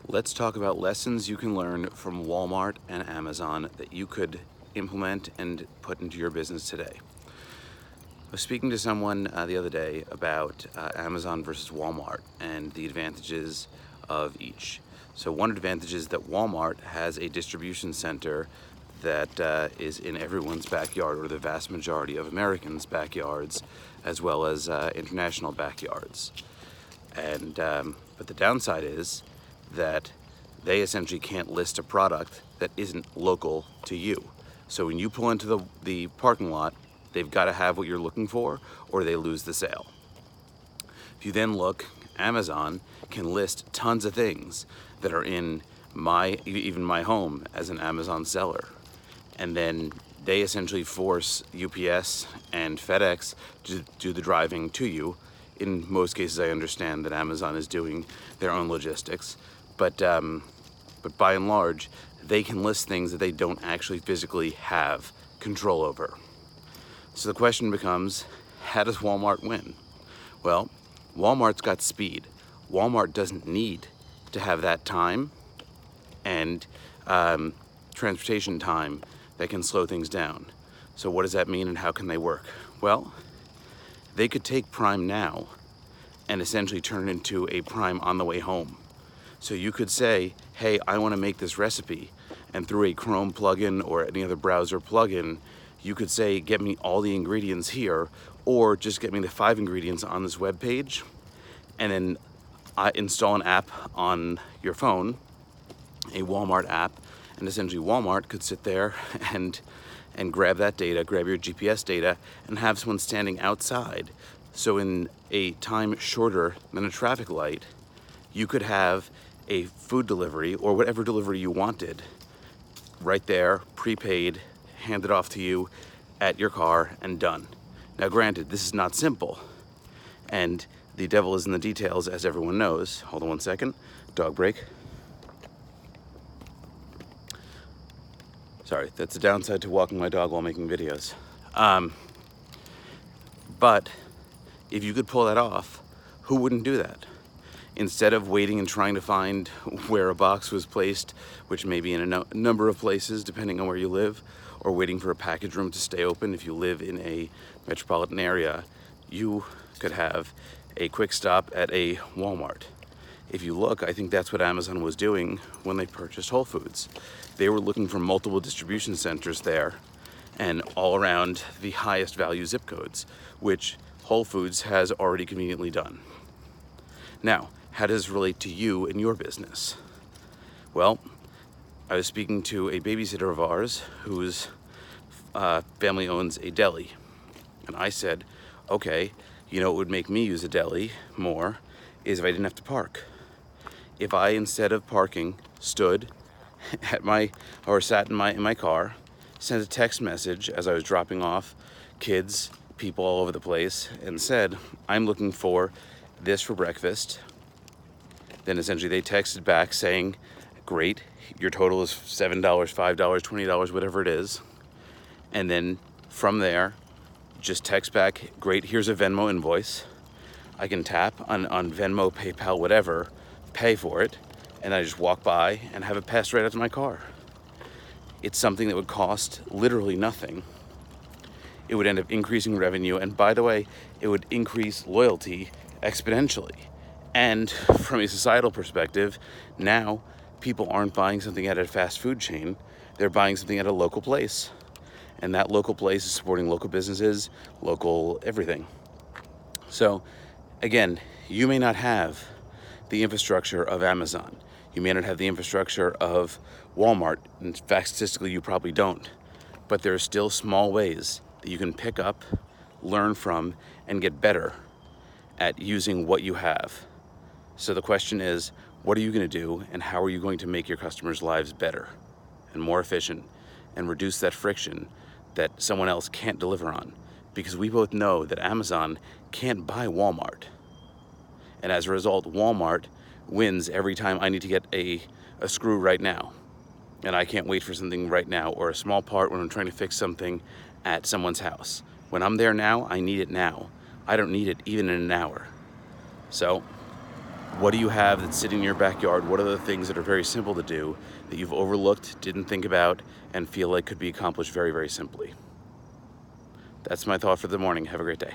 Let's talk about lessons you can learn from Walmart and Amazon that you could implement and put into your business today. I was speaking to someone the other day about Amazon versus Walmart and the advantages of each. So one advantage is that Walmart has a distribution center that is in everyone's backyard, or the vast majority of Americans' backyards, as well as international backyards. And but the downside is that they essentially can't list a product that isn't local to you. So when you pull into the parking lot, they've got to have what you're looking for, or they lose the sale. If you then look, Amazon can list tons of things that are in even my home as an Amazon seller. And then they essentially force UPS and FedEx to do the driving to you. In most cases, I understand that Amazon is doing their own logistics, but by and large, they can list things that they don't actually physically have control over. So the question becomes, how does Walmart win? Well, Walmart's got speed. Walmart doesn't need to have that time and transportation time that can slow things down. So what does that mean, and how can they work? Well, they could take Prime Now and essentially turn it into a Prime on the way home. So you could say, hey, I want to make this recipe, and through a Chrome plugin or any other browser plugin, you could say, get me all the ingredients here, or just get me the 5 ingredients on this web page, and then install an app on your phone, a Walmart app, and essentially Walmart could sit there and grab that data, grab your GPS data, and have someone standing outside. So in a time shorter than a traffic light, you could have a food delivery or whatever delivery you wanted right there, prepaid, handed off to you at your car, and done. Now granted, this is not simple, and the devil is in the details, as everyone knows. Hold on one second, dog break. Sorry, that's the downside to walking my dog while making videos. But if you could pull that off, who wouldn't do that? Instead of waiting and trying to find where a box was placed, which may be in a number of places depending on where you live, or waiting for a package room to stay open if you live in a metropolitan area, you could have a quick stop at a Walmart. If you look, I think that's what Amazon was doing when they purchased Whole Foods. They were looking for multiple distribution centers there and all around the highest value zip codes, which Whole Foods has already conveniently done. Now, how does this relate to you and your business? Well, I was speaking to a babysitter of ours whose family owns a deli. And I said, okay, you know what would make me use a deli more is if I didn't have to park. If I, instead of parking, stood sat in my car, sent a text message as I was dropping off kids, people all over the place, and said, I'm looking for this for breakfast. Then essentially they texted back saying, great, your total is $7, $5, $20, whatever it is. And then from there, just text back, great, here's a Venmo invoice. I can tap on Venmo, PayPal, whatever, pay for it, and I just walk by and have it passed right out to my car. It's something that would cost literally nothing. It would end up increasing revenue, and by the way, it would increase loyalty exponentially. And from a societal perspective, now people aren't buying something at a fast food chain, they're buying something at a local place. And that local place is supporting local businesses, local everything. So again, you may not have the infrastructure of Amazon. You may not have the infrastructure of Walmart. In fact, statistically, you probably don't. But there are still small ways that you can pick up, learn from, and get better at using what you have. So the question is, what are you going to do, and how are you going to make your customers' lives better and more efficient and reduce that friction that someone else can't deliver on? Because we both know that Amazon can't buy Walmart. And as a result, Walmart wins every time I need to get a screw right now. And I can't wait for something right now, or a small part when I'm trying to fix something at someone's house. When I'm there now, I need it now. I don't need it even in an hour. So What do you have that's sitting in your backyard? What are the things that are very simple to do that you've overlooked, didn't think about, and feel like could be accomplished very, very simply? That's my thought for the morning. Have a great day.